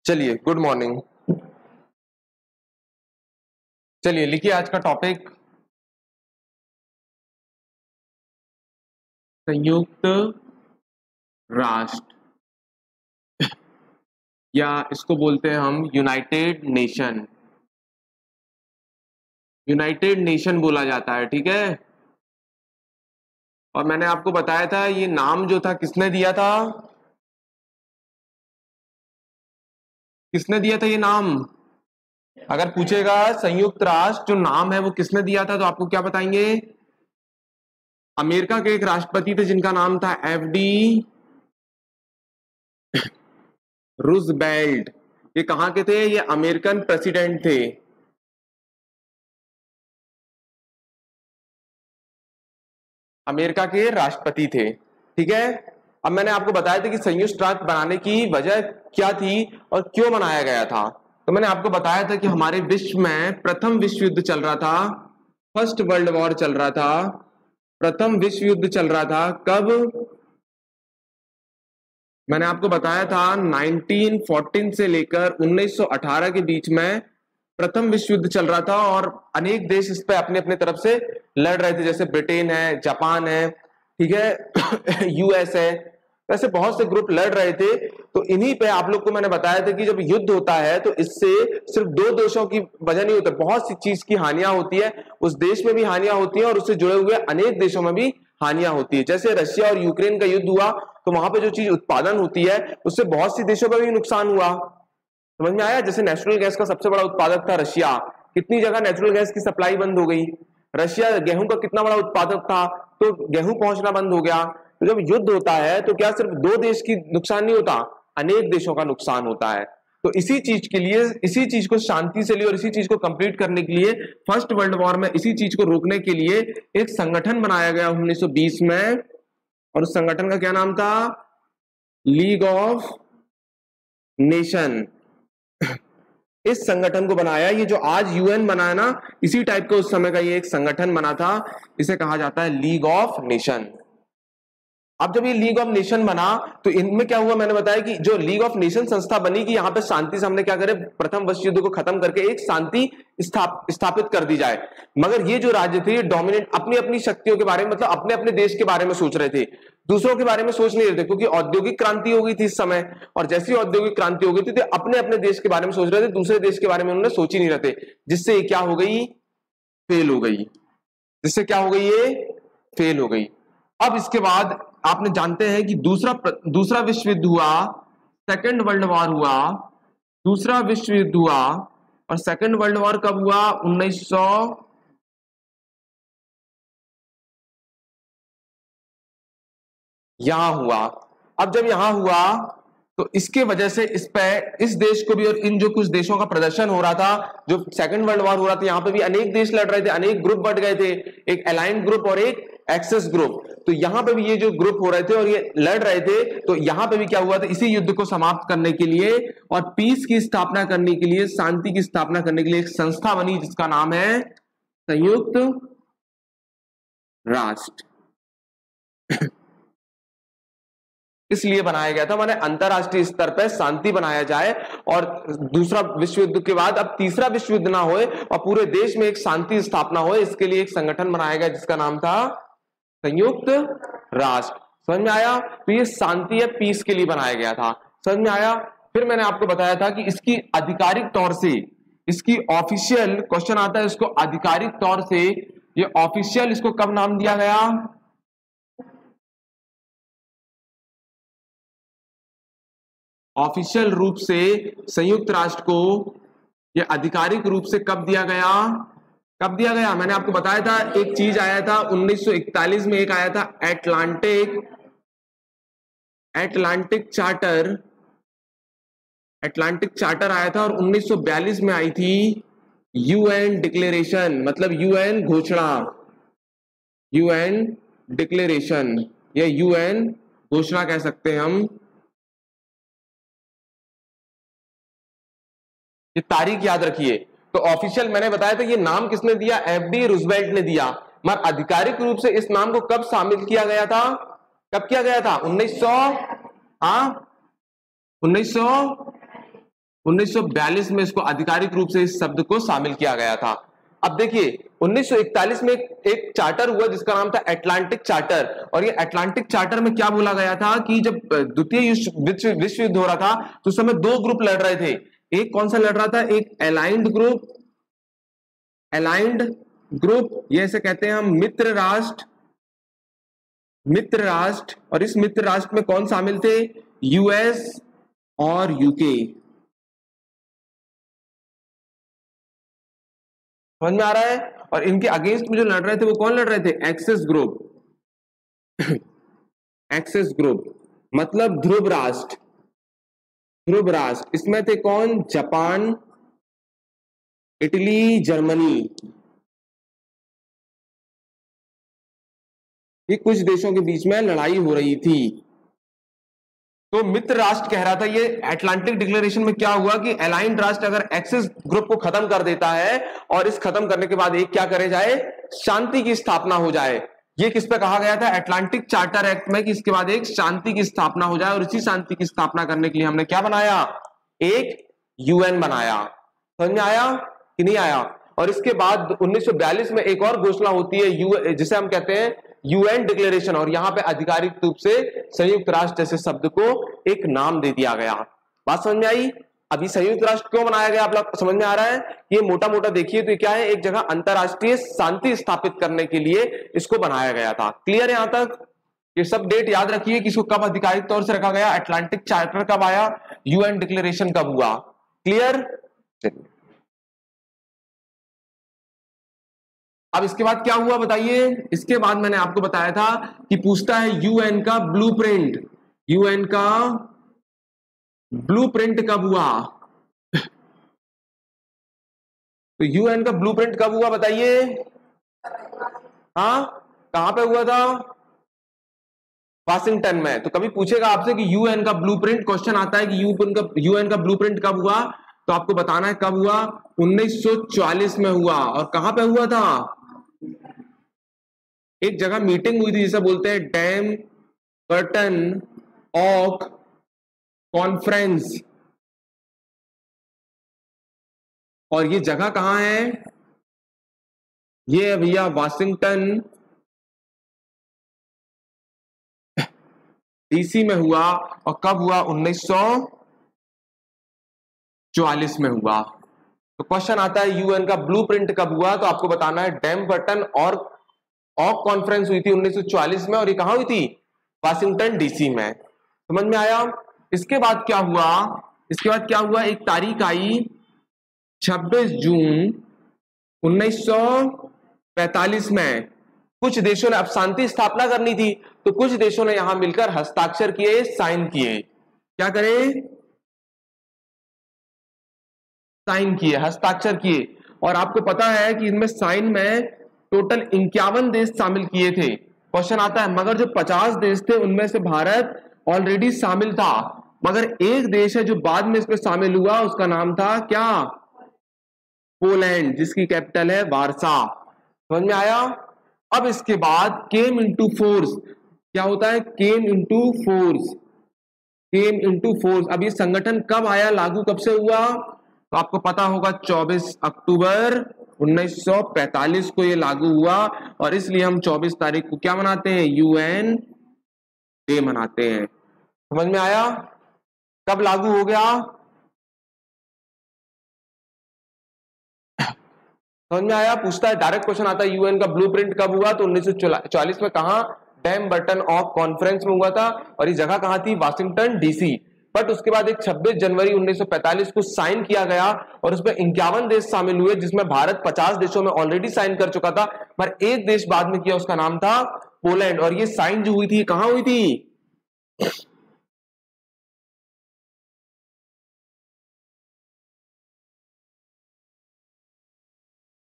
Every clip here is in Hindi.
चलिए, गुड मॉर्निंग। चलिए लिखिए आज का टॉपिक, संयुक्त राष्ट्र, या इसको बोलते हैं हम यूनाइटेड नेशन। यूनाइटेड नेशन बोला जाता है, ठीक है। और मैंने आपको बताया था ये नाम जो था किसने दिया था, किसने दिया था ये नाम। अगर पूछेगा संयुक्त राष्ट्र जो नाम है वो किसने दिया था, तो आपको क्या बताएंगे? अमेरिका के एक राष्ट्रपति थे जिनका नाम था FD रूजवेल्ट। ये कहां के थे? ये अमेरिकन प्रेसिडेंट थे। अमेरिका के राष्ट्रपति थे, ठीक है। अब मैंने आपको बताया था कि संयुक्त राष्ट्र बनाने की वजह क्या थी और क्यों बनाया गया था। तो मैंने आपको बताया था कि हमारे विश्व में प्रथम विश्व युद्ध चल रहा था, फर्स्ट वर्ल्ड वॉर चल रहा था। प्रथम विश्व युद्ध चल रहा था कब? मैंने आपको बताया था 1914 से लेकर 1918 के बीच में प्रथम विश्व युद्ध चल रहा था, और अनेक देश इस पे अपने अपने तरफ से लड़ रहे थे, जैसे ब्रिटेन है, जापान है, ठीक है, US है। वैसे बहुत से ग्रुप लड़ रहे थे। तो इन्हीं पे आप लोग को मैंने बताया था कि जब युद्ध होता है तो इससे सिर्फ दो देशों की वजह नहीं होता, बहुत सी चीज की हानियां होती है। उस देश में भी हानियां होती है और उससे जुड़े हुए अनेक देशों में भी हानियां होती है। जैसे रशिया और यूक्रेन का युद्ध हुआ तो वहां पे जो चीज उत्पादन होती है उससे बहुत सी देशों का भी नुकसान हुआ। समझ में आया? जैसे नेचुरल गैस का सबसे बड़ा उत्पादक था रशिया, कितनी जगह नेचुरल गैस की सप्लाई बंद हो गई। रशिया गेहूं का कितना बड़ा उत्पादक था, तो गेहूं पहुंचना बंद हो गया। तो जब युद्ध होता है तो क्या सिर्फ दो देश की नुकसान नहीं होता, अनेक देशों का नुकसान होता है। तो इसी चीज के लिए, इसी चीज को शांति से लिए और इसी चीज को कंप्लीट करने के लिए, फर्स्ट वर्ल्ड वॉर में इसी चीज को रोकने के लिए एक संगठन बनाया गया 1920 में, और उस संगठन का क्या नाम था? League of nation. इस संगठन को बनाया, ये जो आज UN बना है ना, इसी टाइप का उस समय का ये एक संगठन बना था। इसे कहा जाता है लीग ऑफ नेशन। अब जब ये लीग ऑफ नेशन बना तो इनमें क्या हुआ, मैंने बताया कि जो लीग ऑफ नेशन संस्था बनी कि यहां पे शांति से हमने क्या करे, प्रथम विश्व युद्ध को खत्म करके एक शांति स्थापित कर दी जाए। मगर ये जो राज्य थे ये डोमिनेट अपनी अपनी शक्तियों के बारे में, मतलब अपने अपने देश के बारे में सोच रहे थे, दूसरों के बारे में सोच नहीं रहे थे, क्योंकि औद्योगिक क्रांति हो गई थी इस समय। और जैसी औद्योगिक क्रांति हो गई थी तो अपने अपने देश के बारे में सोच रहे थे, दूसरे देश के बारे में उन्होंने सोच ही नहीं रहे थे, जिससे क्या हो गई? फेल हो गई। जिससे क्या हो गई? ये फेल हो गई। अब इसके बाद आपने जानते हैं कि दूसरा विश्व युद्ध हुआ, सेकेंड वर्ल्ड वॉर हुआ, दूसरा विश्व युद्ध हुआ। और सेकेंड वर्ल्ड वॉर कब हुआ? 1900 यहां हुआ। अब जब यहां हुआ तो इसके वजह से इस देश को भी और इन जो कुछ देशों का प्रदर्शन हो रहा था, जो सेकंड वर्ल्ड वॉर हो रहा था, यहां पे भी अनेक देश लड़ रहे थे, अनेक ग्रुप बढ़ गए थे, एक अलाइंड ग्रुप और एक एक्सेस ग्रुप। तो यहां पे भी ये जो ग्रुप हो रहे थे और ये लड़ रहे थे, तो यहां पे भी क्या हुआ था, इसी युद्ध को समाप्त करने के लिए और पीस की स्थापना करने के लिए, शांति की स्थापना करने के लिए एक संस्था बनी जिसका नाम है संयुक्त राष्ट्र। इसलिए बनाया गया था, माने अंतरराष्ट्रीय स्तर पर शांति बनाया जाए और दूसरा विश्व युद्ध के बाद अब तीसरा विश्व युद्ध ना होए और पूरे देश में एक शांति स्थापना होए, इसके लिए एक संगठन बनाया गया जिसका नाम था संयुक्त राष्ट्र। समझ में आया? तो ये शांति या पीस के लिए बनाया गया था। समझ में आया? फिर मैंने आपको बताया था कि इसकी आधिकारिक तौर से, इसकी ऑफिशियल क्वेश्चन आता है, इसको आधिकारिक तौर से ये ऑफिशियल, इसको कब नाम दिया गया? ऑफिशियल रूप से संयुक्त राष्ट्र को यह आधिकारिक रूप से कब दिया गया? कब दिया गया? मैंने आपको बताया था, एक चीज आया था 1941 में, एक आया था एटलांटिक चार्टर आया था, और 1942 में आई थी UN डिक्लेरेशन, मतलब UN घोषणा, UN डिक्लेरेशन या UN घोषणा कह सकते हैं हम। ये तारीख याद रखिए। तो ऑफिशियल मैंने बताया था, ये नाम किसने दिया? FD रूजवेल्ट ने दिया। मगर आधिकारिक रूप से इस नाम को कब शामिल किया गया था? कब किया गया था? 1900, हाँ 1900 1942 में इसको आधिकारिक रूप से इस शब्द को शामिल किया गया था। अब देखिए 1941 में एक चार्टर हुआ जिसका नाम था अटलांटिक चार्टर, और ये अटलांटिक चार्टर में क्या बोला गया था कि जब द्वितीय विश्व युद्ध हो रहा था तो उस समय दो ग्रुप लड़ रहे थे। एक कौन सा लड़ रहा था? एक अलाइंड ग्रुप, ये ऐसे कहते हैं हम मित्र राष्ट्र, और इस मित्र राष्ट्र में कौन शामिल थे? यूएस और यूके। समझ में आ रहा है? और इनके अगेंस्ट में जो लड़ रहे थे वो कौन लड़ रहे थे? एक्सेस ग्रुप मतलब ध्रुव राष्ट्र। इसमें थे कौन? Japan, Italy, Germany. ये कुछ देशों के बीच में लड़ाई हो रही थी। तो मित्र राष्ट्र कह रहा था, ये अटलांटिक डिक्लेरेशन में क्या हुआ कि अलाइंड राष्ट्र अगर एक्सिस ग्रुप को खत्म कर देता है और इस खत्म करने के बाद एक क्या करे जाए? शांति की स्थापना हो जाए। ये किस पे कहा गया था? अटलांटिक चार्टर एक्ट में, कि इसके बाद एक शांति की स्थापना हो जाए। और इसी शांति की स्थापना करने के लिए हमने क्या बनाया? एक यूएन बनाया। समझ में आया कि नहीं आया? और इसके बाद 1942 में एक और घोषणा होती है जिसे हम कहते हैं यूएन डिक्लेरेशन, और यहां पे आधिकारिक रूप से संयुक्त राष्ट्र जैसे शब्द को एक नाम दे दिया गया। बात समझ में आई? अभी संयुक्त राष्ट्र क्यों बनाया गया आप लोग समझ में आ रहा है? ये मोटा मोटा देखिए तो क्या है, एक जगह अंतरराष्ट्रीय शांति स्थापित करने के लिए इसको बनाया गया था। क्लियर है यहां तक? ये सब डेट याद रखिए कि इसको कब आधिकारिक तौर से रखा गया, अटलांटिक चार्टर कब आया, यूएन डिक्लेरेशन कब हुआ। क्लियर? अब इसके बाद क्या हुआ बताइए? इसके बाद मैंने आपको बताया था कि पूछता है यूएन का ब्लूप्रिंट कब हुआ? तो यूएन का ब्लूप्रिंट कब हुआ बताइए? हाँ, कहां पे हुआ था? वाशिंगटन में। तो कभी पूछेगा आपसे कि यूएन का ब्लूप्रिंट, क्वेश्चन आता है कि यूएन का ब्लूप्रिंट कब हुआ, तो आपको बताना है कब हुआ। 1944 में हुआ। और कहां पे हुआ था? एक जगह मीटिंग हुई थी जिसे बोलते हैं डैम कर्टन ऑक कॉन्फ्रेंस। और ये जगह कहां है? ये है भैया वाशिंगटन डीसी में हुआ। और कब हुआ? 1944 में हुआ। तो क्वेश्चन आता है यूएन का ब्लूप्रिंट कब हुआ, तो आपको बताना है डैम बर्टन और ऑक कॉन्फ्रेंस हुई थी 1944 में, और ये कहां हुई थी? वाशिंगटन डीसी में। समझ में आया? इसके बाद क्या हुआ? एक तारीख आई 26 जून 1945 में। कुछ देशों ने, अब शांति स्थापना करनी थी तो कुछ देशों ने यहां मिलकर हस्ताक्षर किए, साइन किए। क्या करे? साइन किए, हस्ताक्षर किए। और आपको पता है कि इनमें साइन में टोटल 51 देश शामिल किए थे। क्वेश्चन आता है मगर जो 50 देश थे उनमें से भारत ऑलरेडी शामिल था, मगर एक देश है जो बाद में इसमें शामिल हुआ, उसका नाम था क्या? पोलैंड, जिसकी कैपिटल है वारसा। समझ में आया? अब इसके बाद केम इनटू फोर्स। क्या होता है? Came into force. अब ये संगठन कब आया, लागू कब से हुआ? तो आपको पता होगा 24 अक्टूबर 1945 को ये लागू हुआ। और इसलिए हम 24 तारीख को क्या मनाते हैं? यूएन डे मनाते हैं। समझ में आया? कब लागू हो गया? समझ में आया? पूछता है, डायरेक्ट क्वेश्चन आता है यूएन का ब्लूप्रिंट कब हुआ, तो 1944 में। कहा? डैम बर्टन ऑफ कॉन्फ्रेंस में हुआ था। और ये जगह कहां थी? Washington DC. बट उसके बाद एक 26 जनवरी 1945 को साइन किया गया, और उसमें 51 देश शामिल हुए, जिसमें भारत 50 देशों में ऑलरेडी साइन कर चुका था, पर एक देश बाद में किया, उसका नाम था पोलैंड। और ये साइन जो हुई थी कहां हुई थी?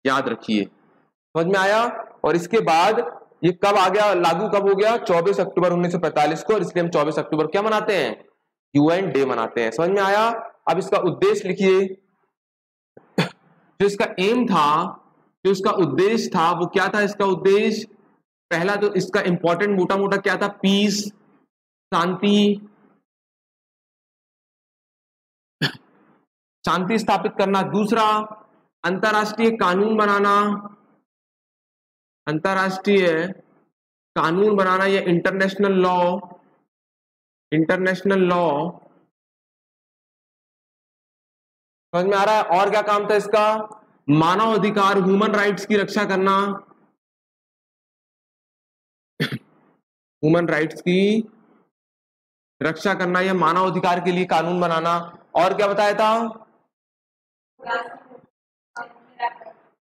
याद रखिए। समझ में आया? और इसके बाद ये कब आ गया, लागू कब हो गया? 24 अक्टूबर 1945 को। और इसलिए हम 24 अक्टूबर क्या मनाते हैं? यूएन डे मनाते हैं। समझ में आया? अब इसका उद्देश्य लिखिए। जो इसका एम था, जो इसका उद्देश्य था, वो क्या था? इसका उद्देश्य पहला तो इसका इंपॉर्टेंट मोटा मोटा क्या था? पीस, शांति, शांति स्थापित करना। दूसरा, अंतरराष्ट्रीय कानून बनाना, अंतरराष्ट्रीय कानून बनाना या इंटरनेशनल लॉ, इंटरनेशनल लॉ। समझ में आ रहा है? और क्या काम था इसका? मानव अधिकार, ह्यूमन राइट्स की रक्षा करना, ह्यूमन राइट्स की रक्षा करना या मानव अधिकार के लिए कानून बनाना। और क्या बताया था?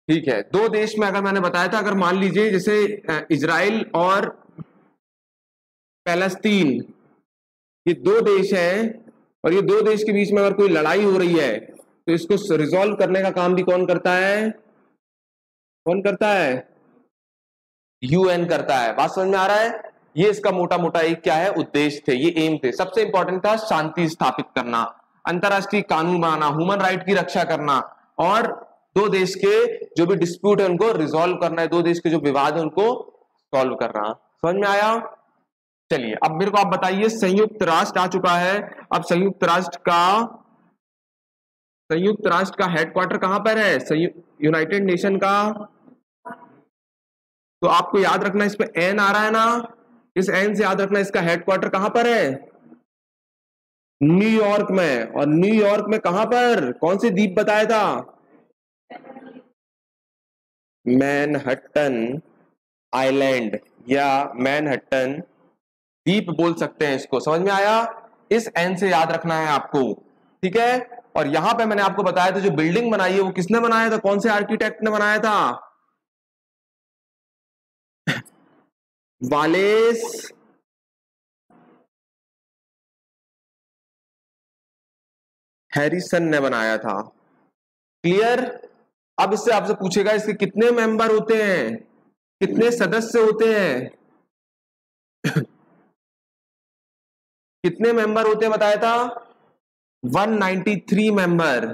ठीक है, दो देश में अगर मैंने बताया था, अगर मान लीजिए जैसे इजराइल और पैलेस्तीन, ये दो देश हैं और ये दो देश के बीच में अगर कोई लड़ाई हो रही है तो इसको रिजॉल्व करने का काम भी कौन करता है? कौन करता है? यूएन करता है। बात समझ में आ रहा है? ये इसका मोटा मोटा एक क्या है? उद्देश्य थे, ये एम थे। सबसे इंपॉर्टेंट था शांति स्थापित करना, अंतरराष्ट्रीय कानून बनाना, ह्यूमन राइट की रक्षा करना और दो देश के जो भी डिस्प्यूट है उनको रिजॉल्व करना है, दो देश के जो विवाद है उनको सॉल्व करना। समझ में आया? चलिए अब मेरे को आप बताइए, संयुक्त राष्ट्र आ चुका है। अब संयुक्त राष्ट्र का हेडक्वार्टर कहां पर है? यूनाइटेड नेशन का। तो आपको याद रखना, इस पे एन आ रहा है ना, इस एन से याद रखना इसका हेडक्वार्टर कहां पर है? न्यूयॉर्क में। और न्यूयॉर्क में कहां पर? कौन से द्वीप बताया था? मैनहट्टन आइलैंड या मैनहट्टन द्वीप बोल सकते हैं इसको। समझ में आया? इस एन से याद रखना है आपको, ठीक है। और यहां पे मैंने आपको बताया था जो बिल्डिंग बनाई है वो किसने बनाया था? कौन से आर्किटेक्ट ने बनाया था? वालेस हैरिसन ने बनाया था। क्लियर? अब इससे आपसे पूछेगा इसके कितने मेंबर होते हैं, कितने सदस्य होते हैं? कितने मेंबर होते हैं बताया था? 193 मेंबर।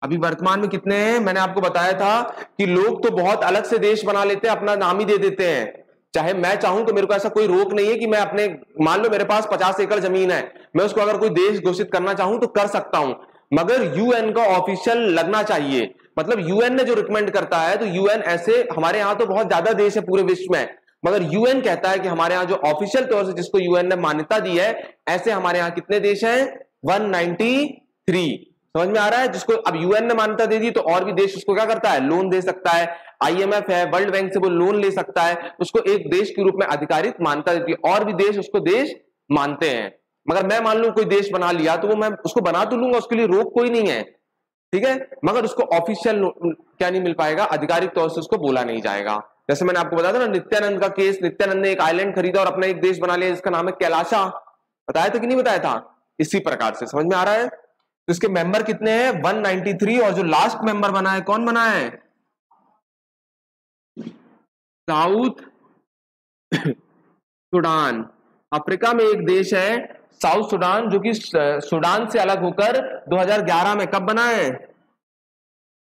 अभी वर्तमान में कितने हैं? मैंने आपको बताया था कि लोग तो बहुत अलग से देश बना लेते हैं, अपना नाम ही दे देते हैं। चाहे मैं चाहूं तो मेरे को ऐसा कोई रोक नहीं है कि मैं अपने, मान लो मेरे पास 50 एकड़ जमीन है, मैं उसको अगर कोई देश घोषित करना चाहूं तो कर सकता हूं, मगर यूएन का ऑफिशियल लगना चाहिए। मतलब यूएन ने जो रिकमेंड करता है, तो यूएन ऐसे, हमारे यहां तो बहुत ज्यादा देश है पूरे विश्व में, मगर यूएन कहता है कि हमारे यहां जो ऑफिशियल तौर से जिसको यूएन ने मान्यता दी है, ऐसे हमारे यहां कितने देश हैं? 193। समझ में आ रहा है? जिसको अब यूएन ने मान्यता दे दी तो और भी देश उसको क्या करता है? लोन दे सकता है। आईएमएफ है, वर्ल्ड बैंक से वो लोन ले सकता है, उसको एक देश के रूप में अधिकारित मान्यता देती है, और भी देश उसको देश मानते हैं। मगर मैं मान लूं कोई देश बना लिया तो वो मैं उसको बना तो लूंगा, उसके लिए रोक कोई नहीं है, ठीक है, मगर उसको ऑफिशियल क्या नहीं मिल पाएगा? आधिकारिक तौर से उसको बोला नहीं जाएगा। जैसे मैंने आपको बताया था ना नित्यानंद का केस, नित्यानंद ने एक आइलैंड खरीदा और अपना एक देश बना लिया जिसका नाम है कैलाशा। बताया था कि नहीं बताया था? इसी प्रकार से समझ में आ रहा है? तो इसके मेंबर कितने हैं? 193। और जो लास्ट मेंबर बना है, कौन बना है? South Sudan. अफ्रीका में एक देश है साउथ सुडान, जो कि सुडान से अलग होकर 2011 में, कब बना है?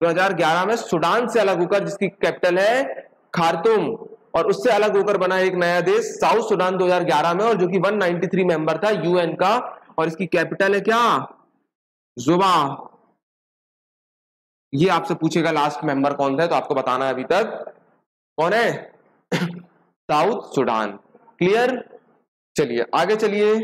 2011 में सुडान से अलग होकर, जिसकी कैपिटल है खार्तूम, और उससे अलग होकर बना एक नया देश साउथ सुडान 2011 में, और जो कि 193 मेंबर था यूएन का, और इसकी कैपिटल है क्या? जुबा। ये आपसे पूछेगा लास्ट मेंबर कौन है, तो आपको बताना है अभी तक कौन है? South Sudan. क्लियर? चलिए आगे चलिए।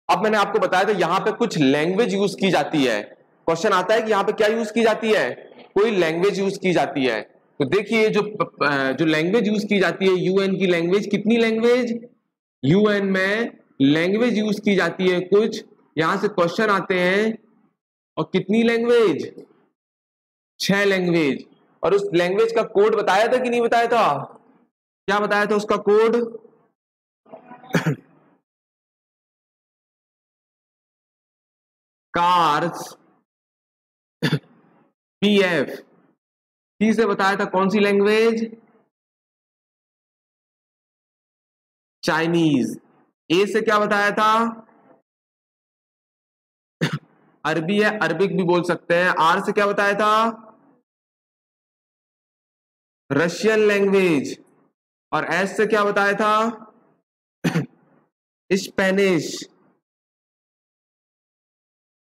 अब मैंने आपको बताया था यहां पे कुछ लैंग्वेज यूज की जाती है। क्वेश्चन आता है कि यहां पे क्या यूज की जाती है? कोई लैंग्वेज यूज की जाती है। तो देखिए जो लैंग्वेज यूज की जाती है, यूएन की लैंग्वेज, कितनी लैंग्वेज यूएन में लैंग्वेज यूज की जाती है? कुछ यहां से क्वेश्चन आते हैं। और कितनी लैंग्वेज? 6 लैंग्वेज। और उस लैंग्वेज का कोड बताया था कि नहीं बताया था? क्या बताया था उसका कोड? Cars PF. सी से बताया था कौन सी लैंग्वेज? चाइनीज। ए से क्या बताया था? अरबी है, अरबिक भी बोल सकते हैं। आर से क्या बताया था? Russian language. और एस से क्या बताया था? स्पेनिश।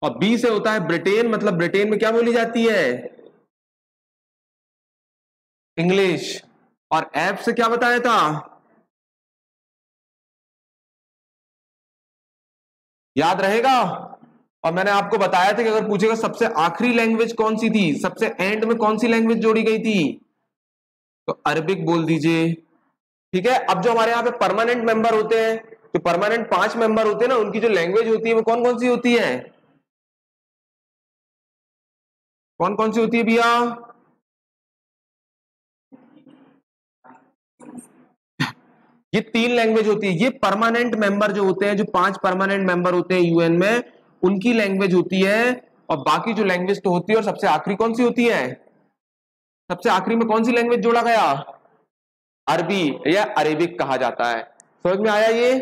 और बी से होता है ब्रिटेन, मतलब ब्रिटेन में क्या बोली जाती है? इंग्लिश। और एफ से क्या बताया था? याद रहेगा? और मैंने आपको बताया था कि अगर पूछेगा सबसे आखिरी लैंग्वेज कौन सी थी, सबसे एंड में कौन सी लैंग्वेज जोड़ी गई थी, तो अरबिक बोल दीजिए। ठीक है, अब जो हमारे यहाँ पे परमानेंट मेंबर होते हैं, जो परमानेंट 5 मेंबर होते हैं ना, उनकी जो लैंग्वेज होती है वो कौन कौन सी होती है? कौन कौन सी होती है भैया? ये 3 लैंग्वेज होती है। ये परमानेंट मेंबर जो होते हैं, जो 5 परमानेंट मेंबर होते हैं यूएन में, उनकी लैंग्वेज होती है। और बाकी जो लैंग्वेज तो होती है, और सबसे आखिरी कौन सी होती है? सबसे आखिरी में कौन सी लैंग्वेज जोड़ा गया? अरबी या अरेबिक कहा जाता है। समझ में आया? ये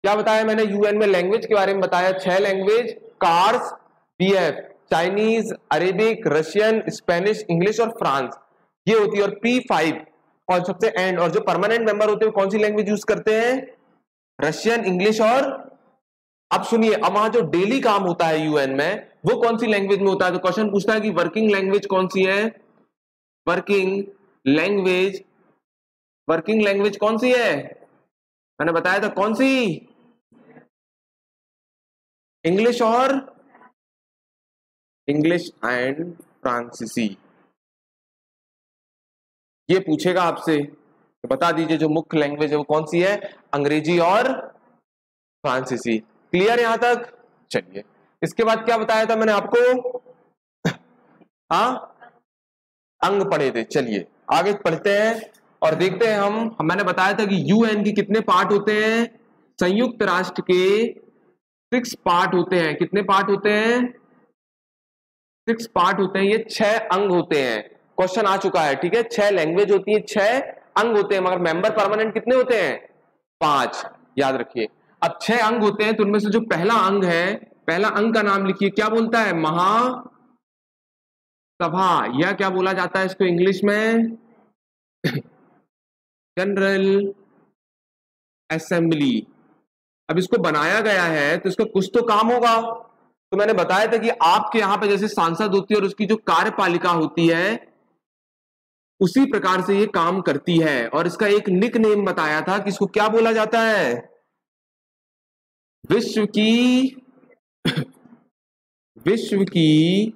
क्या बताया मैंने यूएन में लैंग्वेज के बारे में बताया, 6 language, cars, BF, Chinese, Arabic, Russian, Spanish, English और फ्रांस, ये होती है। और P5 और सबसे एंड, और जो परमानेंट मेंबर होते हैं कौन सी लैंग्वेज यूज करते हैं? रशियन, इंग्लिश और, अब सुनिए, अब वहां जो डेली काम होता है यूएन में वो कौन सी लैंग्वेज में होता है? तो क्वेश्चन पूछता है कि वर्किंग लैंग्वेज कौन सी है? वर्किंग लैंग्वेज, वर्किंग लैंग्वेज कौन सी है? मैंने बताया था कौन सी? इंग्लिश और, इंग्लिश एंड फ्रांसीसी। ये पूछेगा आपसे, तो बता दीजिए जो मुख्य लैंग्वेज है वो कौन सी है? अंग्रेजी और फ्रांसीसी। क्लियर यहां तक? चलिए, इसके बाद क्या बताया था मैंने आपको? हाँ, अंग पढ़े थे। चलिए आगे पढ़ते हैं और देखते हैं मैंने बताया था कि यूएन के कितने पार्ट होते हैं? संयुक्त राष्ट्र के 6 पार्ट होते हैं। कितने पार्ट होते हैं? 6 पार्ट होते हैं। ये 6 अंग होते हैं। क्वेश्चन आ चुका है, ठीक है। 6 लैंग्वेज होती है, 6 अंग होते हैं, मगर मेंबर परमानेंट कितने होते हैं? 5। याद रखिए। अब 6 अंग होते हैं, तो उनमें से जो पहला अंग है, पहला अंग का नाम लिखिए, क्या बोलता है? महासभा, या क्या बोला जाता है इसको इंग्लिश में? General assembly. अब इसको बनाया गया है तो इसका कुछ तो काम होगा। तो मैंने बताया था कि आपके यहां पे जैसे सांसद होती है और उसकी जो कार्यपालिका होती है, उसी प्रकार से ये काम करती है। और इसका एक निक नेम बताया था कि इसको क्या बोला जाता है? विश्व की विश्व की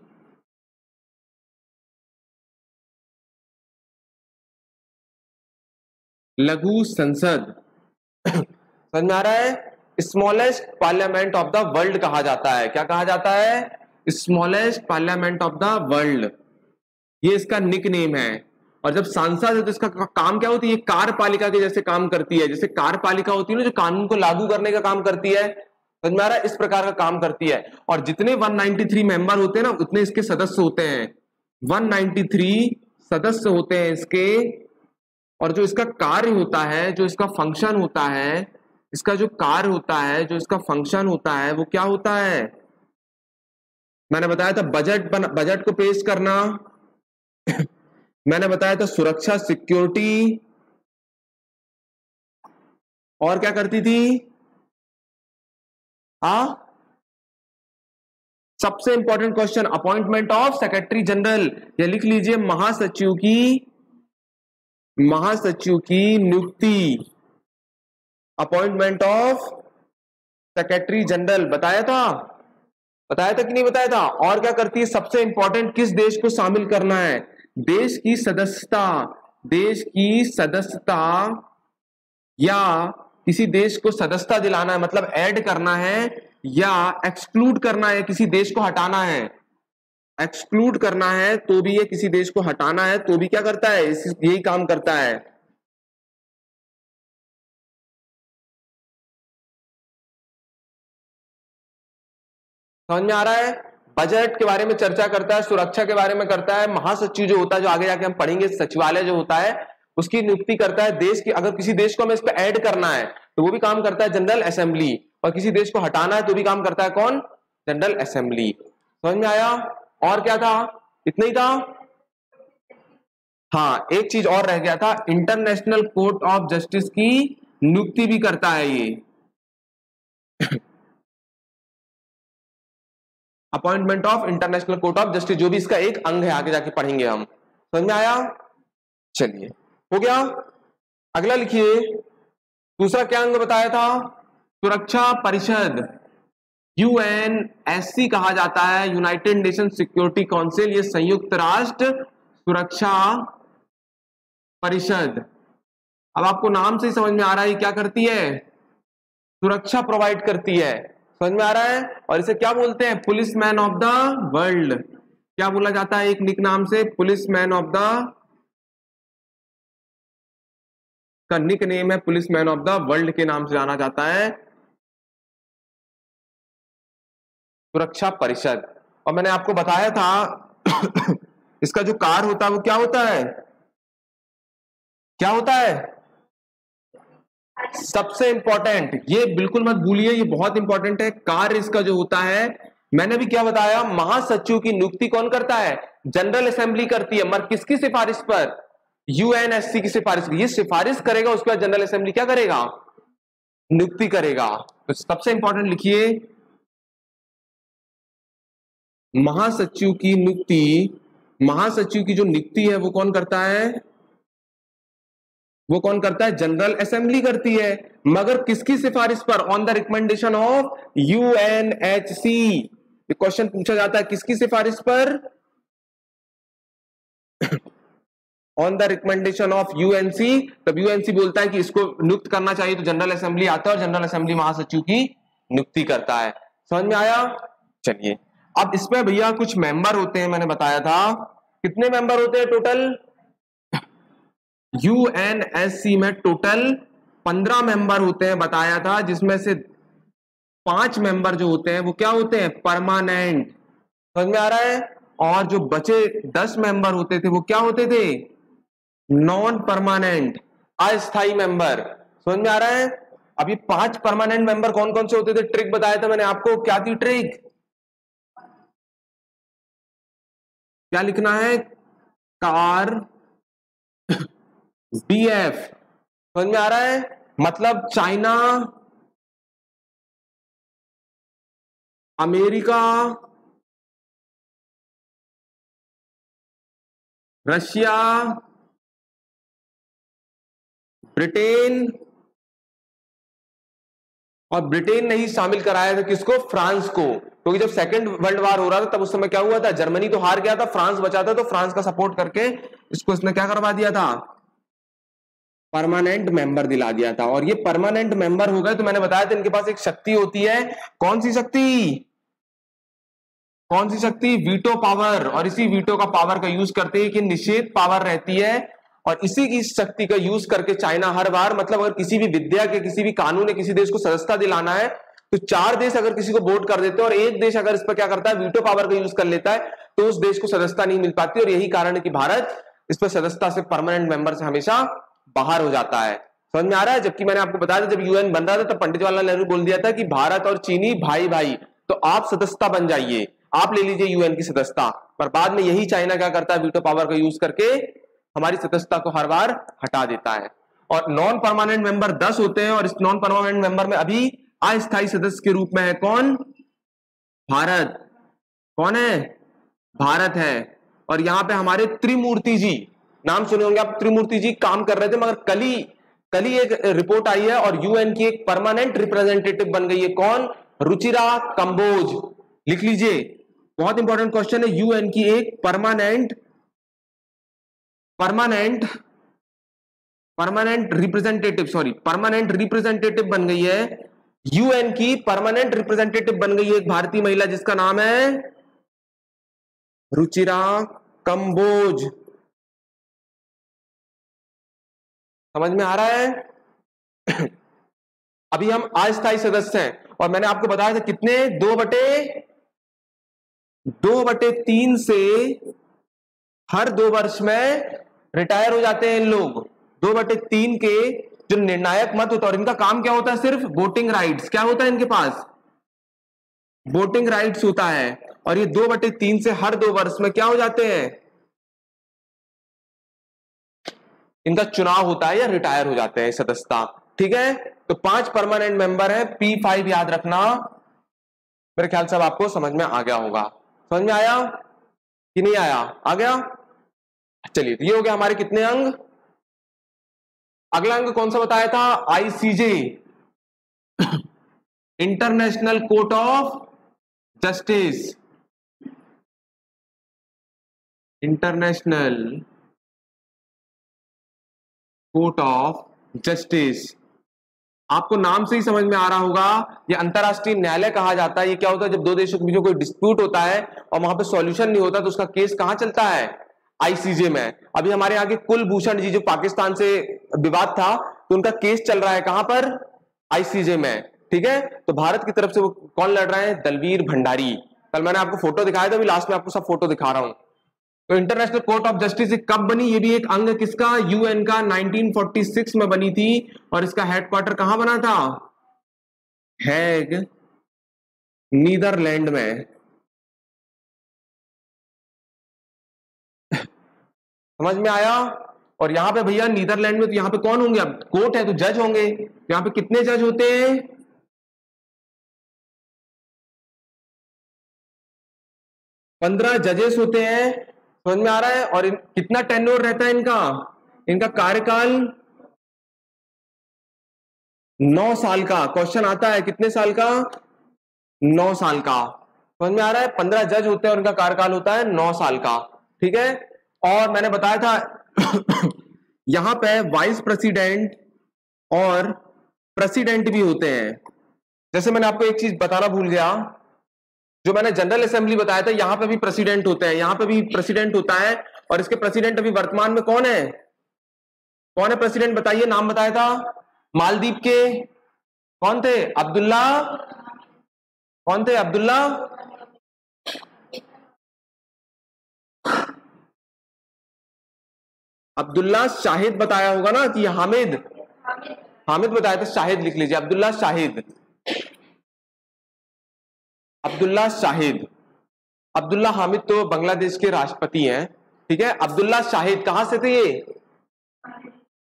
लघु संसद। समझ में आ रहा है? Smallest parliament of the world कहा जाता है। क्या कहा जाता है? Smallest parliament of the world, ये इसका निक नेम है। और जब सांसद है तो इसका काम क्या होती है? कार्यपालिका के जैसे काम करती है। जैसे कार्यपालिका होती है ना, जो कानून को लागू करने का काम करती है, समझ में आ रहा है? इस प्रकार का काम करती है। और जितने 193 मेंबर होते हैं ना, उतने इसके सदस्य होते हैं। 193 सदस्य होते हैं इसके। और जो इसका कार्य होता है, जो इसका फंक्शन होता है, इसका जो कार्य होता है, जो इसका फंक्शन होता है, वो क्या होता है? मैंने बताया था बजट को पेश करना। मैंने बताया था सुरक्षा, सिक्योरिटी। और क्या करती थी? सबसे important question, appointment of secretary general. ये लिख लीजिए, महासचिव की नियुक्ति, अपॉइंटमेंट ऑफ सेक्रेटरी जनरल। बताया था कि नहीं बताया था? और क्या करती है? सबसे इंपॉर्टेंट, किस देश को शामिल करना है? देश की सदस्यता, देश की सदस्यता, या किसी देश को सदस्यता दिलाना है, मतलब ऐड करना है, या एक्सक्लूड करना है, किसी देश को हटाना है। एक्सक्लूड करना है तो भी ये, किसी देश को हटाना है तो भी क्या करता है? यही काम करता है। समझ में आ रहा है? बजट के बारे में चर्चा करता है, सुरक्षा के बारे में करता है। महासचिव जो होता है, जो आगे जाके हम पढ़ेंगे, सचिवालय जो होता है, उसकी नियुक्ति करता है। देश की, अगर किसी देश को हमें इस पे ऐड करना है तो वो भी काम करता है जनरल असेंबली। और किसी देश को हटाना है तो भी काम करता है कौन? General assembly. समझ में आया? और क्या था? इतना ही था? हाँ, एक चीज और रह गया था, इंटरनेशनल कोर्ट ऑफ जस्टिस की नियुक्ति भी करता है ये। Appointment of international court of justice, जो भी इसका एक अंग है, आगे जाके पढ़ेंगे हम। समझ में आया? चलिए, हो गया। अगला लिखिए, दूसरा क्या अंग बताया था? सुरक्षा परिषद, यूएनएससी कहा जाता है, यूनाइटेड नेशन सिक्योरिटी काउंसिल, ये संयुक्त राष्ट्र सुरक्षा परिषद। अब आपको नाम से ही समझ में आ रहा है क्या करती है? सुरक्षा प्रोवाइड करती है। समझ में आ रहा है? और इसे क्या बोलते हैं? Police man of the world. क्या बोला जाता है एक निक नाम से? पुलिस मैन ऑफ द, का निक नेम है police man of the world के नाम से जाना जाता है, सुरक्षा परिषद। और मैंने आपको बताया था इसका जो कार्य होता है वो क्या होता है? क्या होता है? सबसे इंपॉर्टेंट, ये बिल्कुल मत भूलिए, ये बहुत इंपॉर्टेंट है। कार्य इसका जो होता है, मैंने भी क्या बताया, महासचिव की नियुक्ति कौन करता है? जनरल असेंबली करती है, मगर किसकी सिफारिश पर? यूएनएससी की सिफारिश। ये सिफारिश करेगा, उसके बाद जनरल असेंबली क्या करेगा? नियुक्ति करेगा। तो सबसे इंपॉर्टेंट लिखिए, महासचिव की नियुक्ति, महासचिव की जो नियुक्ति है वो कौन करता है? वो कौन करता है? जनरल असेंबली करती है, मगर किसकी सिफारिश पर? On the recommendation of UNHC. Question पूछा जाता है किसकी सिफारिश पर? On the recommendation of UNC. तब यूएनसी बोलता है कि इसको नियुक्त करना चाहिए, तो जनरल असेंबली आता है और जनरल असेंबली महासचिव की नियुक्ति करता है। समझ में आया? चलिए, अब इसमें भैया कुछ मेंबर होते हैं, मैंने बताया था। कितने मेंबर होते हैं टोटल? यूएनएससी में टोटल 15 मेंबर होते हैं, बताया था, जिसमें से 5 मेंबर जो होते हैं वो क्या होते हैं? परमानेंट। समझ में आ रहा है? और जो बचे 10 मेंबर होते थे वो क्या होते थे? नॉन परमानेंट, अस्थाई मेंबर। समझ में आ रहा है? अब ये 5 परमानेंट मेंबर कौन कौन से होते थे? ट्रिक बताया था मैंने आपको, क्या थी ट्रिक? क्या लिखना है? Car BF. समझ में आ रहा है? मतलब चाइना, अमेरिका, रशिया, ब्रिटेन, और ब्रिटेन ने ही शामिल कराया था किसको? फ्रांस को। क्योंकि जब सेकंड वर्ल्ड वॉर हो रहा था तब उस समय क्या हुआ था? जर्मनी तो हार गया था, फ्रांस बचा था, तो फ्रांस का सपोर्ट करके इसको इसने क्या करवा दिया था? परमानेंट मेंबर दिला दिया था। और ये परमानेंट मेंबर हो गए तो मैंने बताया था इनके पास एक शक्ति होती है। कौन सी शक्ति? कौन सी शक्ति? Veto power. और इसी वीटो का पावर का यूज करते हैं कि निषेध पावर रहती है, और इसी की शक्ति का यूज करके चाइना हर बार, मतलब अगर किसी भी विद्या के, किसी भी कानून ने किसी देश को सदस्यता दिलाना है, तो 4 देश अगर किसी को वोट कर देते हैं और एक देश अगर इस पर क्या करता है? वीटो पावर का यूज कर लेता है, तो उस देश को सदस्यता नहीं मिल पाती। और यही कारण है कि भारत इस पर सदस्यता से, परमानेंट मेंबर से हमेशा बाहर हो जाता है। समझ में आ रहा है? जबकि मैंने आपको बताया था जब यूएन बन रहा था तब पंडित जवाहरलाल नेहरू बोल दिया था कि भारत और चीनी भाई भाई, तो आप सदस्यता बन जाइए, आप ले लीजिए यूएन की सदस्यता। पर बाद में यही चाइना क्या करता है? वीटो पावर का यूज करके हमारी सदस्यता को हर बार हटा देता है। और नॉन परमानेंट मेंबर 10 होते हैं, और इस नॉन परमानेंट मेंबर में अभी अस्थायी सदस्य के रूप में है कौन? भारत। कौन है? भारत है। और यहां पे हमारे त्रिमूर्ति जी, नाम सुने होंगे आप, त्रिमूर्ति जी काम कर रहे थे, मगर कल ही एक रिपोर्ट आई है और यूएन की एक परमानेंट रिप्रेजेंटेटिव बन गई है। कौन? रुचिरा कंबोज। लिख लीजिए, बहुत इंपॉर्टेंट क्वेश्चन है। यूएन की एक परमानेंट रिप्रेजेंटेटिव बन गई है। यूएन की परमानेंट रिप्रेजेंटेटिव बन गई है एक भारतीय महिला, जिसका नाम है रुचिरा कंबोज। समझ में आ रहा है? अभी हम अस्थायी सदस्य हैं, और मैंने आपको बताया था कितने? 2/3 से हर 2 वर्ष में रिटायर हो जाते हैं इन लोग। 2/3 के जो निर्णायक मत होता है, और इनका काम क्या होता है? सिर्फ वोटिंग राइट्स। क्या होता है इनके पास? वोटिंग राइट्स होता है। और ये 2/3 से हर 2 वर्ष में क्या हो जाते हैं? इनका चुनाव होता है या रिटायर हो जाते हैं सदस्यता। ठीक है? तो 5 परमानेंट मेंबर है, P5 याद रखना। मेरे ख्याल से अब आपको समझ में आ गया होगा। समझ में आया कि नहीं आया? आ गया। चलिए, ये हो गया हमारे कितने अंग। अगला अंग कौन सा बताया था? ICJ, international court of justice. International court of justice, आपको नाम से ही समझ में आ रहा होगा, ये अंतरराष्ट्रीय न्यायालय कहा जाता है। ये क्या होता है? जब दो देशों के बीच में कोई डिस्प्यूट होता है और वहां पे सॉल्यूशन नहीं होता तो उसका केस कहां चलता है? आईसीजे में। अभी हमारे यहाँ के कुलभूषण जी जो पाकिस्तान से विवाद था, तो उनका केस चल रहा है कहां पर? आईसीजे में। ठीक है, तो भारत की तरफ से वो कौन लड़ रहे हैं? दलवीर भंडारी। कल मैंने आपको फोटो दिखाया था, अभी लास्ट में आपको सब फोटो दिखा रहा हूं। तो इंटरनेशनल कोर्ट ऑफ जस्टिस कब बनी? ये भी एक अंग किसका? यूएन का। 1946 में बनी थी और इसका हेडक्वार्टर कहां बना था? हैग, नीदरलैंड में। समझ में आया? और यहां पे भैया नीदरलैंड में, तो यहां पे कौन होंगे? अब कोर्ट है तो जज होंगे। यहां पे कितने जज होते हैं? 15 जजेस होते हैं। समझ में आ रहा है? और कितना टेन्योर रहता है इनका? इनका कार्यकाल 9 साल का। क्वेश्चन आता है कितने साल का? 9 साल का। समझ में आ रहा है? 15 जज होते हैं और उनका कार्यकाल होता है 9 साल का। ठीक है, और मैंने बताया था यहां पे वाइस प्रेसिडेंट और प्रेसिडेंट भी होते हैं। जैसे मैंने आपको एक चीज बताना भूल गया, जो मैंने जनरल असेंबली बताया था, यहां पे भी प्रेसिडेंट होते हैं, यहां पे भी प्रेसिडेंट होता है। और इसके प्रेसिडेंट अभी वर्तमान में कौन है? कौन है प्रेसिडेंट? बताइए, नाम बताया था। मालदीव के कौन थे? अब्दुल्ला। कौन थे? अब्दुल्ला। अब्दुल्ला शाहिद बताया होगा ना कि हामिद? हामिद बताया था, शाहिद लिख लीजिए, अब्दुल्ला शाहिद। अब्दुल्ला शाहिद। अब्दुल्ला हामिद तो बांग्लादेश के राष्ट्रपति हैं। ठीक है, अब्दुल्ला शाहिद कहां से थे? ये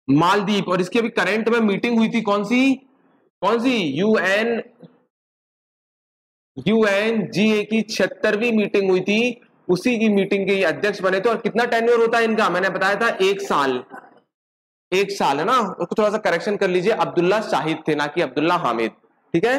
मालदीव। और इसकी अभी करंट में मीटिंग हुई थी, कौन सी? कौन सी? यूएनजीए की 76वीं मीटिंग हुई थी, उसी की मीटिंग के ये अध्यक्ष बने थे। और कितना टेन्योर होता है इनका? मैंने बताया था 1 साल। 1 साल है ना, उसको थोड़ा सा करेक्शन कर लीजिए, अब्दुल्ला शाहिद थे ना कि अब्दुल्ला हामिद। ठीक है,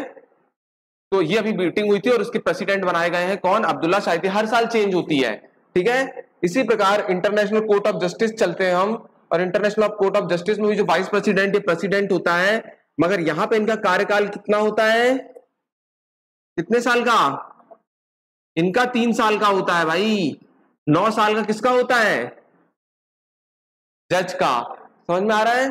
तो ये अभी मीटिंग हुई थी और उसके प्रेसिडेंट बनाए गए हैं कौन? अब्दुल्ला शाहिद। हर साल चेंज होती है। ठीक है, इसी प्रकार इंटरनेशनल कोर्ट ऑफ जस्टिस चलते हैं हम, और इंटरनेशनल कोर्ट ऑफ जस्टिस में भी जो वाइस प्रेसिडेंट या प्रेसिडेंट होता है, मगर यहां पे इनका कार्यकाल कितना होता है? कितने साल का? इनका 3 साल का होता है भाई। 9 साल का किसका होता है? जज का। समझ में आ रहा है?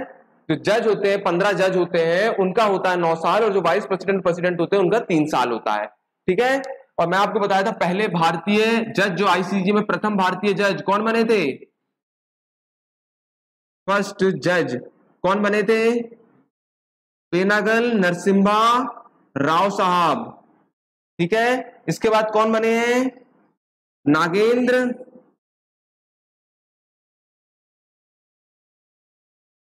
जो जज होते हैं, 15 जज होते हैं, उनका होता है 9 साल, और जो वाइस प्रेसिडेंट प्रेसिडेंट होते हैं उनका 3 साल होता है। ठीक है, और मैं आपको बताया था पहले भारतीय जज जो आईसीजे में प्रथम भारतीय जज कौन बने थे? फर्स्ट जज कौन बने थे? पेनागल नरसिम्हा राव साहब। ठीक है, इसके बाद कौन बने हैं? नागेंद्र।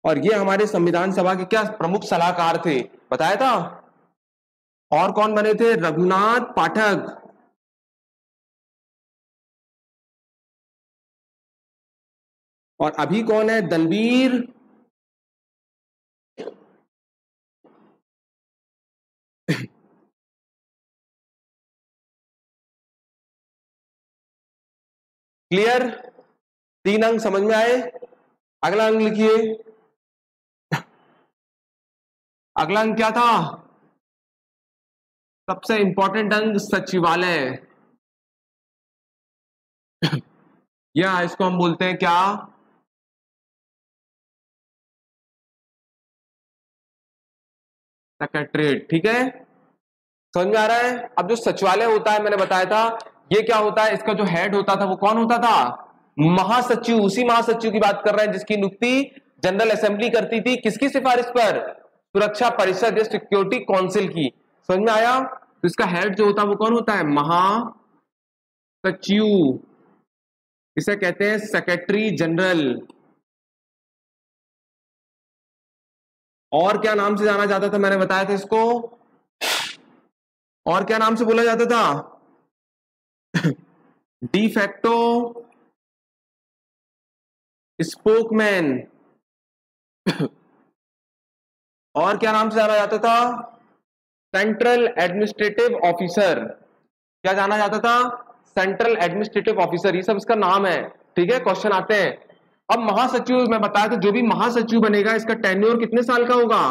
और ये हमारे संविधान सभा के क्या प्रमुख सलाहकार थे, बताया था। और कौन बने थे? रघुनाथ पाठक। और अभी कौन है? दलवीर क्लियर? 3 अंक समझ में आए? अगला अंक लिखिए। अगला अंक क्या था? सबसे इंपॉर्टेंट अंक सचिवालय। या इसको हम बोलते हैं क्या? सेक्रेटरीट। ठीक है, समझ में आ रहा है? अब जो सचिवालय होता है, मैंने बताया था ये क्या होता है, इसका जो हेड होता था वो कौन होता था? महासचिव। उसी महासचिव की बात कर रहे हैं जिसकी नियुक्ति जनरल असेंबली करती थी, किसकी सिफारिश पर? सुरक्षा परिषद या सिक्योरिटी काउंसिल की। समझ में आया? तो इसका हेड जो होता है वो कौन होता है? महासचिव। इसे कहते हैं सेक्रेटरी जनरल। और क्या नाम से जाना जाता था, मैंने बताया था इसको? और क्या नाम से बोला जाता था? De facto spokesman. और क्या नाम से जाना जाता था? Central administrative officer. क्या जाना जाता था? Central administrative officer. ये सब इसका नाम है, ठीक है। क्वेश्चन आते हैं। अब महासचिव मैं बताया था, जो भी महासचिव बनेगा इसका टेन्योर कितने साल का होगा?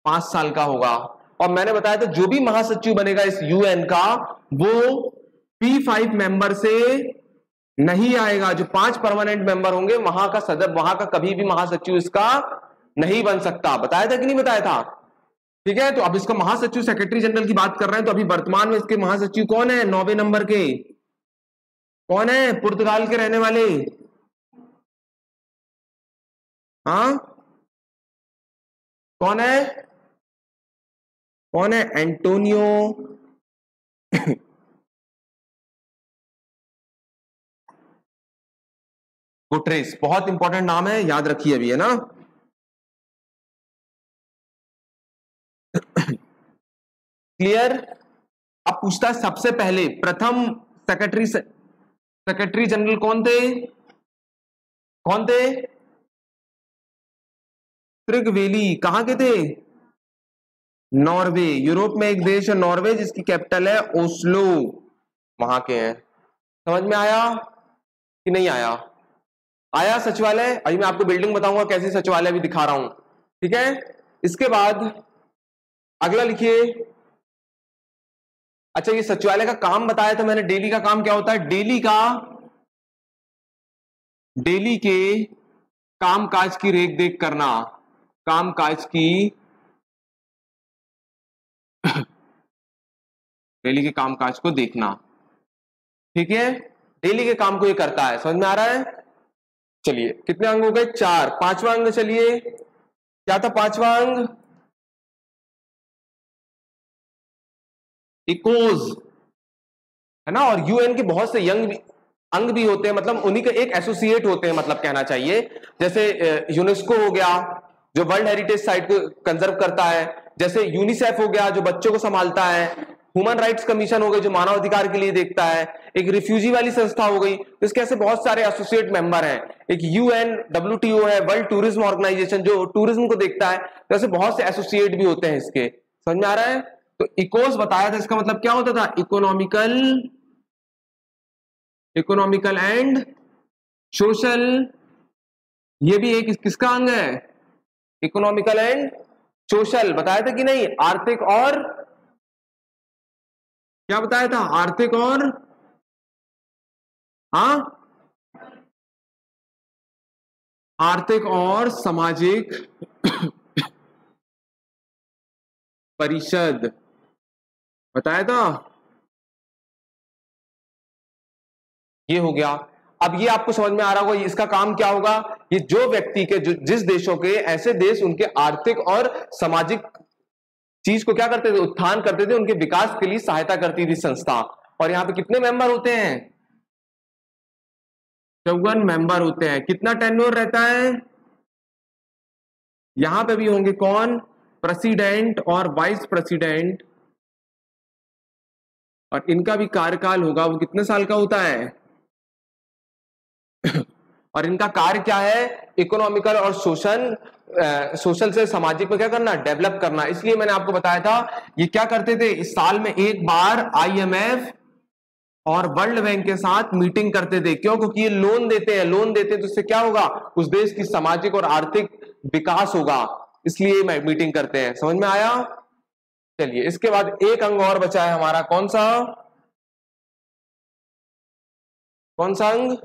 5 साल का होगा। और मैंने बताया था जो भी महासचिव बनेगा इस यूएन का, वो P5 मेंबर से नहीं आएगा। जो 5 परमानेंट मेंबर होंगे, वहां का सदस्य, वहां का कभी भी महासचिव इसका नहीं बन सकता। बताया था कि नहीं बताया था? ठीक है। तो अब इसका महासचिव सेक्रेटरी जनरल की बात कर रहे हैं, तो अभी वर्तमान में इसके महासचिव कौन है? 9वें नंबर के कौन है? पुर्तगाल के रहने वाले। हाँ, कौन है? कौन है? Antonio Guterres. बहुत इंपॉर्टेंट नाम है, याद रखिए अभी, है ना। क्लियर। अब पूछता है सबसे पहले प्रथम सेक्रेटरी जनरल कौन थे? कौन थे? त्रिगवेली। कहां के थे? नॉर्वे। यूरोप में एक देश है नॉर्वे, जिसकी कैपिटल है ओस्लो, वहां के हैं। समझ में आया कि नहीं आया? आया सचिवालय। अभी मैं आपको बिल्डिंग बताऊंगा कैसी सचिवालय भी दिखा रहा हूं, ठीक है। इसके बाद अगला लिखिए। अच्छा, ये सचिवालय का काम बताया था मैंने। डेली का काम क्या होता है? डेली के कामकाज की रेख देख करना, कामकाज की डेली के कामकाज को देखना, ठीक है। डेली के काम को ये करता है। समझ में आ रहा है? चलिए, कितने अंग हो गए? 4। 5वां अंग चलिए, क्या था 5वां अंग? इकोज, है ना। और यूएन के बहुत से अंग भी होते हैं, मतलब उन्हीं के एक एसोसिएट होते हैं, मतलब कहना चाहिए। जैसे यूनेस्को हो गया, जो वर्ल्ड हेरिटेज साइट को कंजर्व करता है। जैसे यूनिसेफ हो गया, जो बच्चों को संभालता है। ह्यूमन राइट्स कमीशन हो गई, जो मानव अधिकार के लिए देखता है। एक रिफ्यूजी वाली संस्था हो गई। तो इसके ऐसे बहुत सारे एसोसिएट मेंबर हैं। एक यूएन WTO है, वर्ल्ड टूरिज्म ऑर्गेनाइजेशन, जो टूरिज्म को देखता है। तो ऐसे बहुत से एसोसिएट भी होते हैं इसके। समझ में आ रहा है? तो इकोस बताया था, इसका मतलब क्या होता था? Economical and social. ये भी एक किसका अंग है? Economical and social. बताया था कि नहीं? आर्थिक और क्या बताया था? आर्थिक और, हाँ, आर्थिक और सामाजिक परिषद बताया था। ये हो गया। अब ये आपको समझ में आ रहा होगा इसका काम क्या होगा। ये जो व्यक्ति के जिस देशों के, ऐसे देश उनके आर्थिक और सामाजिक चीज को क्या करते थे? उत्थान करते थे, उनके विकास के लिए सहायता करती थी संस्था। और यहां पे कितने मेंबर होते हैं? 54 मेंबर होते हैं। कितना टेन्योर रहता है? यहां पे भी होंगे कौन? प्रेसिडेंट और वाइस प्रेसिडेंट। और इनका भी कार्यकाल होगा, वो कितने साल का होता है? और इनका कार्य क्या है? इकोनॉमिकल और सोशल से सामाजिक में क्या करना? डेवलप करना। इसलिए मैंने आपको बताया था ये क्या करते थे? इस साल में एक बार IMF और वर्ल्ड बैंक के साथ मीटिंग करते थे। क्यों? क्योंकि ये लोन देते हैं तो इससे क्या होगा? उस देश की सामाजिक और आर्थिक विकास होगा, इसलिए मीटिंग करते हैं। समझ में आया? चलिए, इसके बाद एक अंग और बचा है हमारा। कौन सा अंग?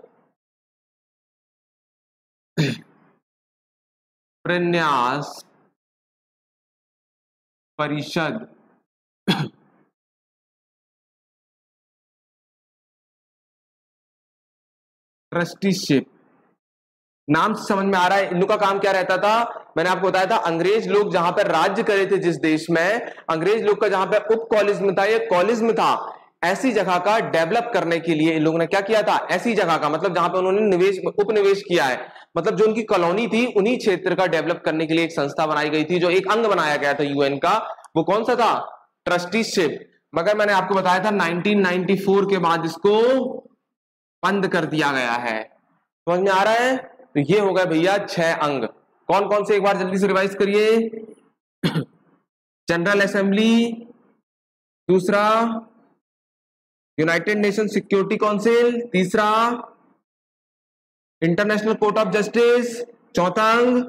प्रन्यास परिषद। ट्रस्टीशिप। नाम से समझ में आ रहा है इन लोग का काम क्या रहता था? मैंने आपको बताया था, अंग्रेज लोग जहां पर राज्य करे थे, जिस देश में अंग्रेज लोग का जहां पर उप कॉलिज्म था, ये कॉलिज्म था, ऐसी जगह का डेवलप करने के लिए इन लोगों ने क्या किया था, ऐसी जगह का मतलब जहां पे उन्होंने निवेश उपनिवेश किया है, मतलब जो उनकी कॉलोनी थी उन्हीं क्षेत्र का डेवलप करने के लिए एक संस्था बनाई गई थी, जो एक अंग बनाया गया था यूएन का। वो कौन सा था, ट्रस्टीशिप। मगर मैंने आपको बताया था 1994 के बाद इसको बंद कर दिया गया है। समझ में आ रहा है? तो ये हो गया भैया 6 अंग। कौन कौन से एक बार जल्दी से रिवाइज करिए। जनरल असेंबली, दूसरा यूनाइटेड नेशन सिक्योरिटी काउंसिल, तीसरा इंटरनेशनल कोर्ट ऑफ जस्टिस, चौथा अंग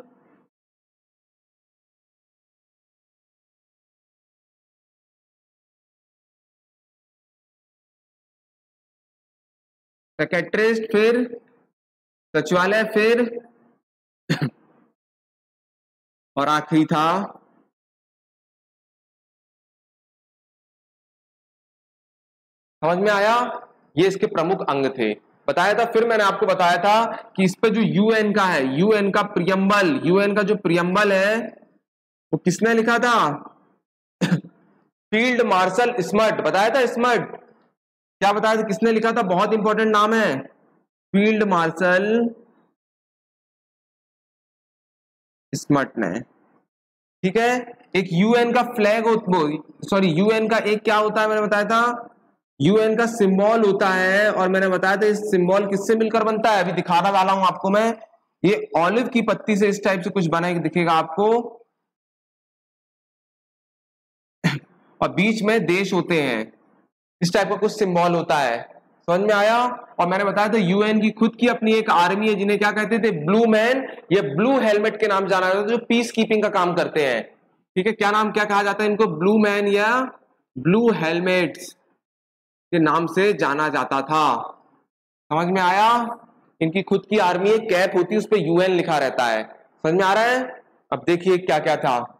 सेक्रेटरीट, फिर सचिवालय, फिर और आखिरी था समझ में आया? ये इसके प्रमुख अंग थे, बताया था। फिर मैंने आपको बताया था कि इस पे जो यूएन का है, यूएन का प्रियम्बल, यूएन का जो प्रियम्बल है वो किसने लिखा था? फील्ड मार्शल स्मर्ट, बताया था स्मर्ट। क्या बताया था, किसने लिखा था? बहुत इंपॉर्टेंट नाम है, फील्ड मार्शल स्मर्ट ने। ठीक है। एक यूएन का फ्लैग, सॉरी यूएन का एक क्या होता है, मैंने बताया था यूएन का सिंबल होता है, और मैंने बताया था इस सिंबल किससे मिलकर बनता है, अभी दिखाने वाला हूं आपको मैं। ये ऑलिव की पत्ती से इस टाइप से कुछ बना दिखेगा आपको, और बीच में देश होते हैं, इस टाइप का कुछ सिंबल होता है। समझ में आया? और मैंने बताया था यूएन की खुद की अपनी एक आर्मी है, जिन्हें क्या कहते थे, ब्लू मैन, ये ब्लू हेलमेट के नाम जाना जाता है, जो पीस कीपिंग का काम करते हैं। ठीक है, क्या नाम क्या कहा जाता है इनको, ब्लू मैन या ब्लू हेलमेट्स के नाम से जाना जाता था। समझ में आया? इनकी खुद की आर्मी एक कैप होती है, उस पर यूएन लिखा रहता है। समझ में आ रहा है? अब देखिए क्या क्या था।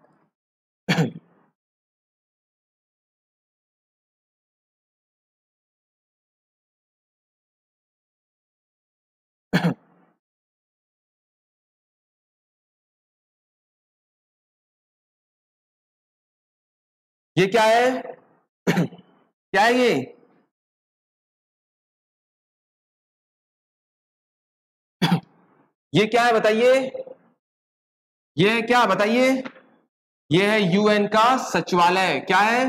ये क्या है? क्या है ये क्या है बताइए? ये है क्या बताइए? ये है यूएन का सचिवालय। क्या है?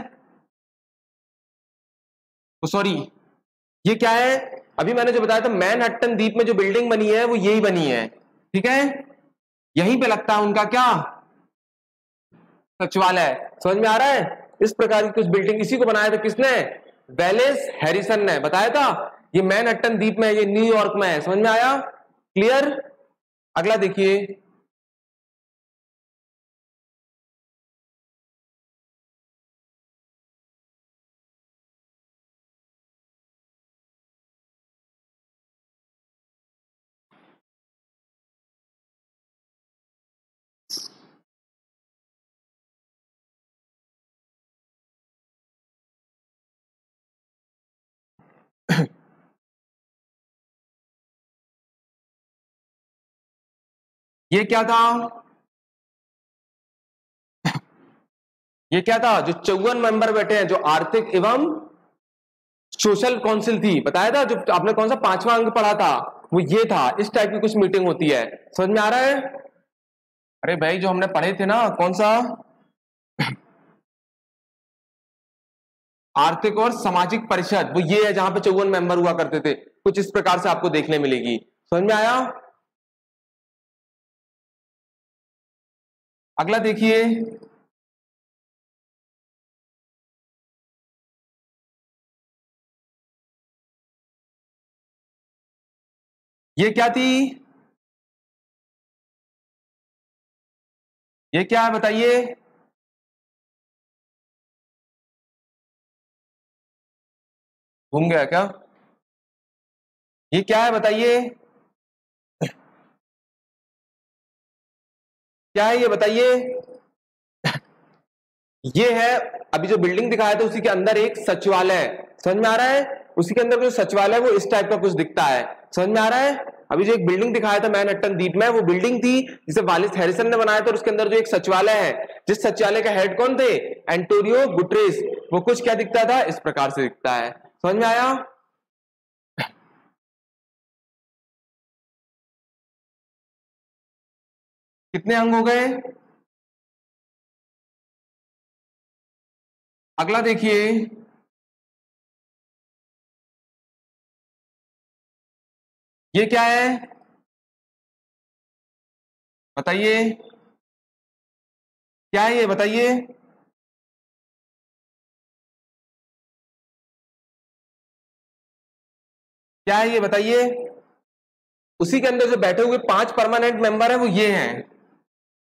सॉरी, ये क्या है? अभी मैंने जो बताया था मैनहट्टन द्वीप में जो बिल्डिंग बनी है वो यही बनी है। ठीक है, यहीं पे लगता है उनका क्या, सचिवालय। समझ में आ रहा है? इस प्रकार की कुछ बिल्डिंग, इसी को बनाया था किसने, वेलेस हैरिसन ने। बताया था ये मैनहट्टन द्वीप में है, ये न्यूयॉर्क में है। समझ में आया? क्लियर? अगला देखिए। ये क्या था? ये क्या था? जो 54 मेंबर बैठे हैं, जो आर्थिक एवं सोशल काउंसिल थी, बताया था जो आपने कौन सा 5वां अंक पढ़ा था, वो ये था। इस टाइप की कुछ मीटिंग होती है। समझ में आ रहा है? अरे भाई जो हमने पढ़े थे ना, कौन सा, आर्थिक और सामाजिक परिषद, वो ये है जहां पे 54 मेंबर हुआ करते थे। कुछ इस प्रकार से आपको देखने मिलेगी। समझ में आया? अगला देखिए। ये क्या थी? ये क्या है बताइए? घूम गया क्या? ये क्या है बताइए? क्या है ये बताइए? ये है, अभी जो बिल्डिंग दिखाया था उसी के अंदर एक सचिवालय। समझ में आ रहा है? उसी के अंदर जो सचिवालय वो इस टाइप का कुछ दिखता है। समझ में आ रहा है? अभी जो एक बिल्डिंग दिखाया था मैनहट्टन द्वीप में, वो बिल्डिंग थी जिसे वालिस हैरिसन ने बनाया था, और उसके अंदर जो एक सचिवालय है, जिस सचिवालय का हेड कौन थे, एंटोनियो गुटरेस, वो कुछ क्या दिखता था, इस प्रकार से दिखता है। समझ में आया? कितने अंग हो गए? अगला देखिए, ये क्या है बताइए, क्या है ये बताइए? क्या है ये बताइए? उसी के अंदर जो बैठे हुए 5 परमानेंट मेंबर है वो ये हैं,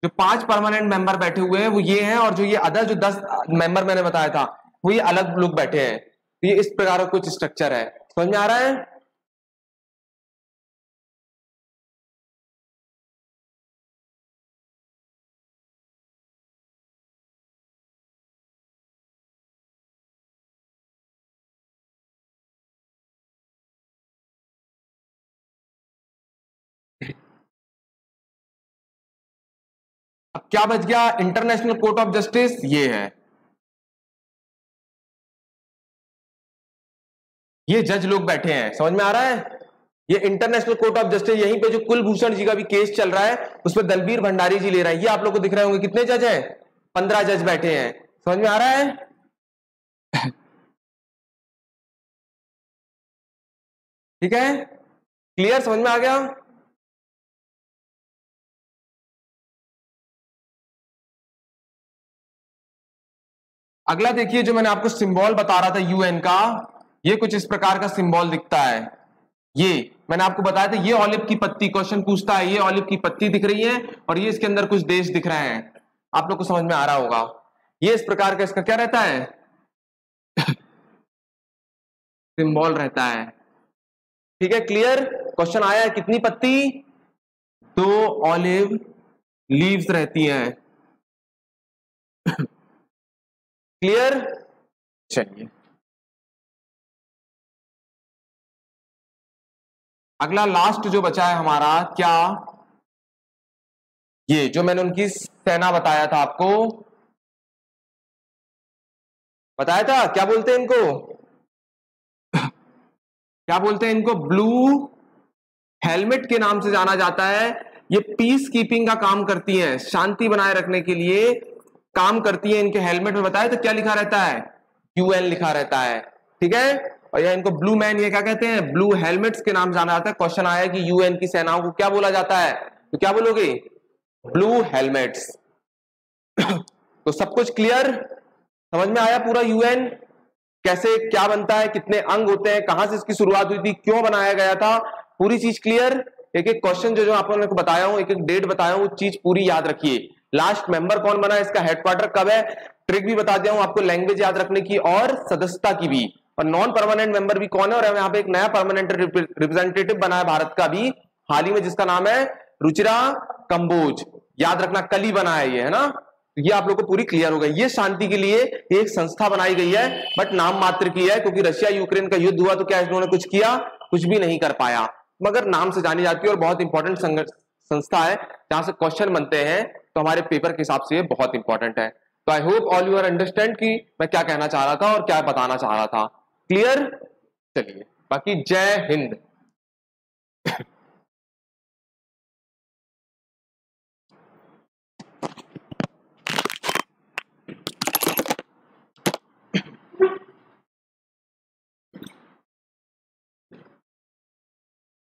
जो 5 परमानेंट मेंबर बैठे हुए हैं वो ये हैं, और जो ये अदर जो 10 मेंबर मैंने बताया था वो ये अलग लोग बैठे हैं। तो ये इस प्रकार का कुछ स्ट्रक्चर है, समझ में आ रहा है? अब क्या बच गया? इंटरनेशनल कोर्ट ऑफ जस्टिस ये है, ये जज लोग बैठे हैं, समझ में आ रहा है? ये इंटरनेशनल कोर्ट ऑफ जस्टिस, यहीं पे जो कुलभूषण जी का भी केस चल रहा है उसमें दलबीर भंडारी जी ले रहे हैं। ये आप लोग को दिख रहे होंगे कितने जज हैं? 15 जज बैठे हैं, समझ में आ रहा है? ठीक है, क्लियर, समझ में आ गया? अगला देखिए, जो मैंने आपको सिंबल बता रहा था यूएन का, ये कुछ इस प्रकार का सिंबल दिखता है। ये मैंने आपको बताया था, ये ऑलिव की पत्ती, क्वेश्चन पूछता है, ये ऑलिव की पत्ती दिख रही है और ये इसके अंदर कुछ देश दिख रहे हैं, आप लोग को समझ में आ रहा होगा। ये इस प्रकार का इसका क्या रहता है? सिंबल रहता है। ठीक है, क्लियर? क्वेश्चन आया है कितनी पत्ती? 2 ऑलिव लीव्स रहती हैं। क्लियर? चलिए, अगला लास्ट जो बचा है हमारा, क्या? ये जो मैंने उनकी सेना बताया था आपको, बताया था, क्या बोलते हैं इनको? क्या बोलते हैं इनको? ब्लू हेलमेट के नाम से जाना जाता है। ये पीस कीपिंग का काम करती हैं, शांति बनाए रखने के लिए काम करती है। इनके हेलमेट में बताया तो क्या लिखा रहता है? यूएन लिखा रहता है। ठीक है, और यह इनको ब्लू मैन, ये क्या कहते हैं? ब्लू हेलमेट्स के नाम जाना जाता है। क्वेश्चन आया कि यूएन की सेनाओं को क्या बोला जाता है, तो क्या बोलोगे? Blue helmets. तो सब कुछ क्लियर, समझ में आया? पूरा यूएन कैसे क्या बनता है, कितने अंग होते हैं, कहां से इसकी शुरुआत हुई थी, क्यों बनाया गया था, पूरी चीज क्लियर। एक एक क्वेश्चन जो जो आपको मैं बताया हूं, एक एक डेट बताया हूं, वो चीज पूरी याद रखिए। लास्ट मेंबर कौन बना, इसका हेडक्वार्टर कब है, ट्रिक भी बता दिया हूं आपको, लैंग्वेज याद रखने की और सदस्यता की भी, और नॉन परमानेंट मेंबर भी कौन है, और यहाँ पे एक नया परमानेंट रिप्रेजेंटेटिव बना है भारत का भी हाल ही में, जिसका नाम है रुचिरा कंबोज। याद रखना, कल ही बना है ये, है ना? ये आप लोग को पूरी क्लियर हो गई। ये शांति के लिए एक संस्था बनाई गई है, बट नाम मात्र की है, क्योंकि रशिया यूक्रेन का युद्ध हुआ तो क्या इन्होंने कुछ किया? कुछ भी नहीं कर पाया, मगर नाम से जानी जाती है और बहुत इंपॉर्टेंट संस्था है जहां से क्वेश्चन बनते हैं, तो हमारे पेपर के हिसाब से ये बहुत इंपॉर्टेंट है। तो I hope all you are understand कि मैं क्या कहना चाह रहा था और क्या बताना चाह रहा था। क्लियर? चलिए, बाकी जय हिंद।